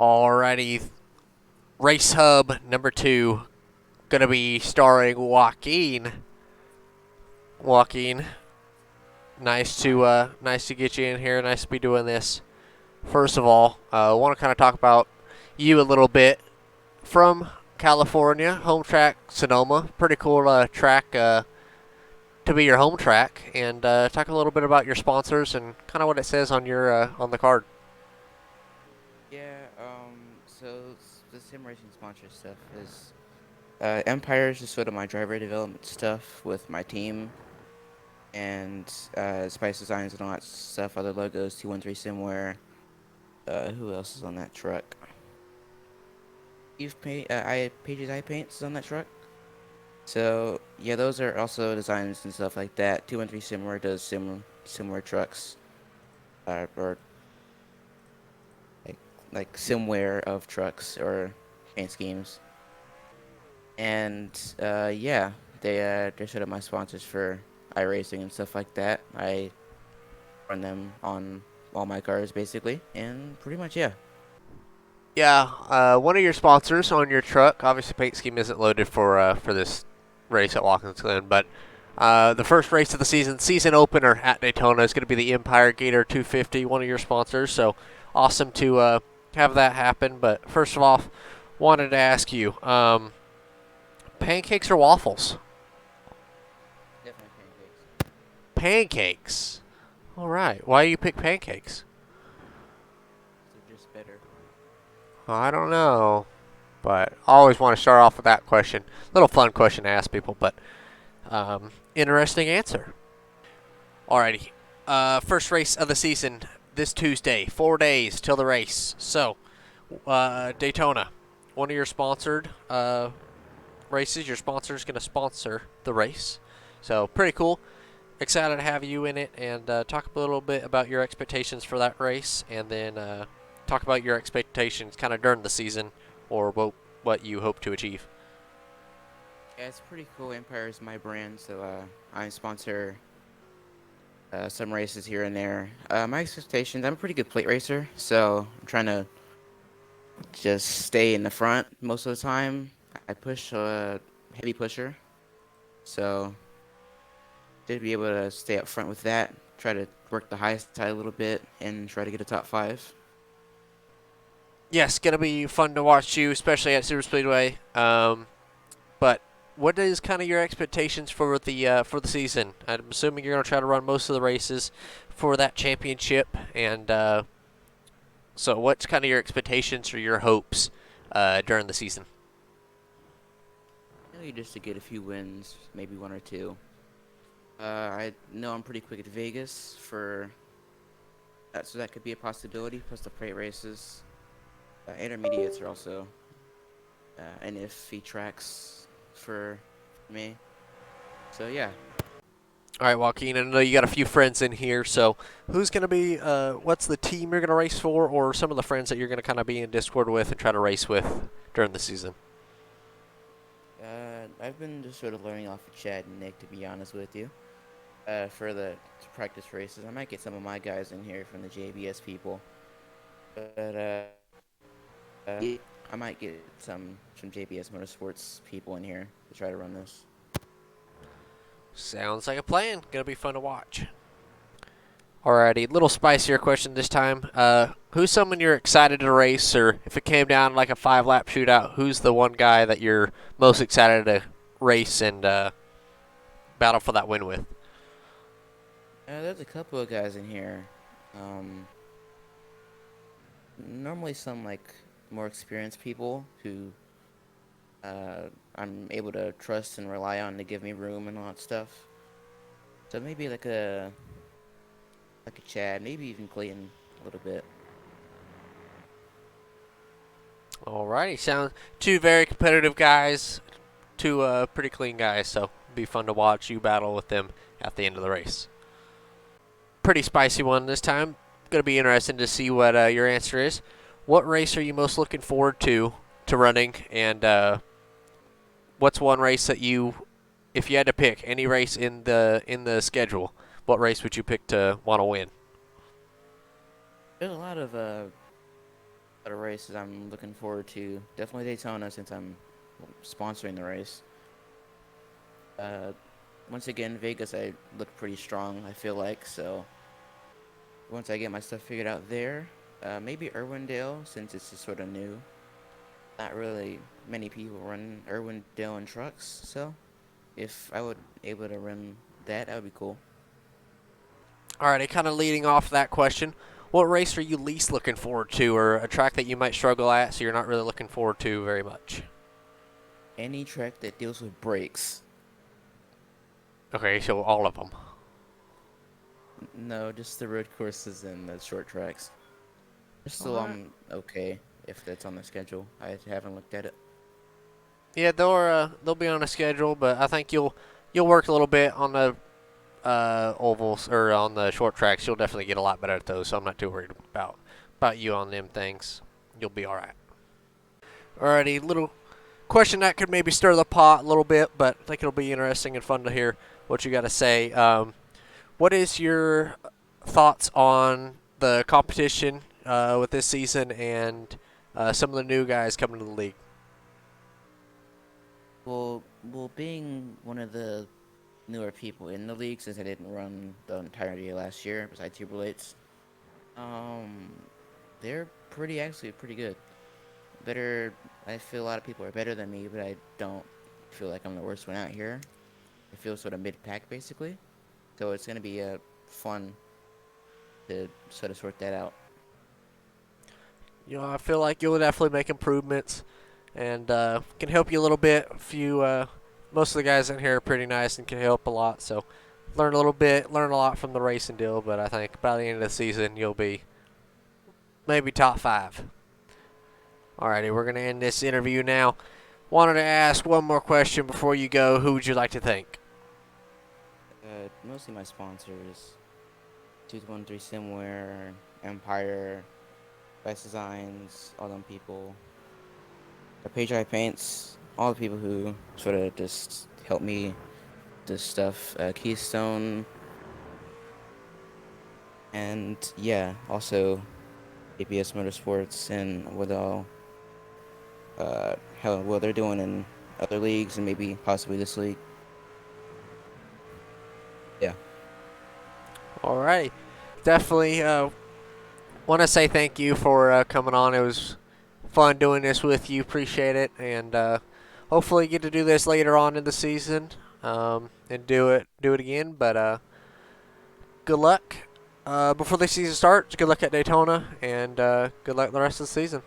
Alrighty, RaceHub number 2, gonna be starring Joaquin. Joaquin, nice to get you in here. Nice to be doing this. First of all, I want to kind of talk about you a little bit. From California, home track Sonoma, pretty cool track to be your home track, and talk a little bit about your sponsors and kind of what it says on your on the card. Yeah, the sim racing sponsor stuff is Empire is just sort of my driver development stuff with my team and Spice Designs and all that stuff, other logos, 213 Simware. Who else is on that truck? Pages I Paints is on that truck. So yeah, those are also designs and stuff like that. 213 Simware does similar trucks, or like simware of trucks or paint schemes. And yeah, they're sort of my sponsors for iRacing and stuff like that. I run them on all my cars basically, and pretty much yeah. Yeah, one of your sponsors on your truck. Obviously, paint scheme isn't loaded for this race at Watkins Glen, but the first race of the season opener at Daytona is going to be the Empire Gator 250. One of your sponsors, so awesome to have that happen. But first of all, wanted to ask you, pancakes or waffles? Definitely pancakes. Pancakes. All right. Why do you pick pancakes? They're just better. I don't know, but I always want to start off with that question. Little fun question to ask people, but interesting answer. Alrighty. First race of the season this Tuesday. 4 days till the race. So, Daytona, one of your sponsored races. Your sponsor is going to sponsor the race. So, pretty cool. Excited to have you in it and talk a little bit about your expectations for that race, and then talk about your expectations kind of during the season or what you hope to achieve. Yeah, it's pretty cool. Empire is my brand, so I sponsor some races here and there. My expectations, I'm a pretty good plate racer, so I'm trying to just stay in the front most of the time. I push a heavy pusher, so should be able to stay up front with that. Try to work the high side a little bit and try to get a top 5. Yes, gonna be fun to watch you, especially at Super Speedway. But what is kind of your expectations for the season? I'm assuming you're gonna try to run most of the races for that championship, and so what's kind of your expectations or your hopes during the season? Maybe just to get a few wins, maybe one or two. I know I'm pretty quick at Vegas for that, so that could be a possibility. Plus the freight races, intermediates are also an iffy tracks for me. So yeah, All right, Joaquin, I know you got a few friends in here, so who's going to be, what's the team you're going to race for, or some of the friends that you're going to kind of be in Discord with and try to race with during the season? I've been just sort of learning off of Chad and Nick, to be honest with you. For the practice races, I might get some of my guys in here from the JBS people, but yeah, I might get some JBS Motorsports people in here to try to run this. Sounds like a plan. Going to be fun to watch. Alrighty, little spicier question this time. Who's someone you're excited to race, or if it came down like a 5-lap shootout, who's the one guy that you're most excited to race and battle for that win with? There's a couple of guys in here. Normally some like more experienced people who I'm able to trust and rely on to give me room and all that stuff. So maybe like a Chad, maybe even Clayton a little bit. Alrighty, sounds two very competitive guys, two pretty clean guys, so it'll be fun to watch you battle with them at the end of the race. Pretty spicy one this time. Going to be interesting to see what your answer is. What race are you most looking forward to running, and what's one race that you, if you had to pick any race in the schedule, what race would you pick to want to win? There's a lot of The races I'm looking forward to, definitely Daytona since I'm sponsoring the race. Uh, Once again, Vegas I look pretty strong, I feel like, so once I get my stuff figured out there, maybe Irwindale since it's just sort of new. Not really many people run Irwindale in trucks, so if I would able to run that, that would be cool. Alrighty, kind of leading off that question, what race are you least looking forward to, or a track that you might struggle at, so you're not really looking forward to very much? Any track that deals with brakes. Okay, so all of them. No, just the road courses and the short tracks. All Still, right. I'm okay if that's on the schedule. I haven't looked at it. Yeah, they'll be on a schedule, but I think you'll work a little bit on the ovals or on the short tracks. You'll definitely get a lot better at those, so I'm not too worried about you on them things. You'll be all right. Alrighty, little question that could maybe stir the pot a little bit, but I think it'll be interesting and fun to hear what you got to say. What is your thoughts on the competition with this season and some of the new guys coming to the league? Well, being one of the newer people in the league since I didn't run the entirety of last year, besides Tuber Lates, um, they're actually pretty good. Better, I feel a lot of people are better than me, but I don't feel like I'm the worst one out here. I feel sort of mid-pack basically, so it's gonna be fun to sort of sort that out. I feel like you'll definitely make improvements and can help you a little bit. Most of the guys in here are pretty nice and can help a lot. So learn a lot from the racing deal. But I think by the end of the season, you'll be maybe top five. Alrighty, we're gonna end this interview now. Wanted to ask one more question before you go. Who would you like to thank? Mostly my sponsors, 213 Simware, Empire, Best Designs, all them people. The Page Eye Paints, all the people who sort of just help me this stuff. Keystone, and yeah, also APS Motorsports and what all how well they're doing in other leagues and maybe possibly this league. Yeah. Alrighty, definitely want to say thank you for coming on. It was fun doing this with you. Appreciate it, and hopefully get to do this later on in the season and do it again. But good luck before the season starts. Good luck at Daytona, and good luck the rest of the season.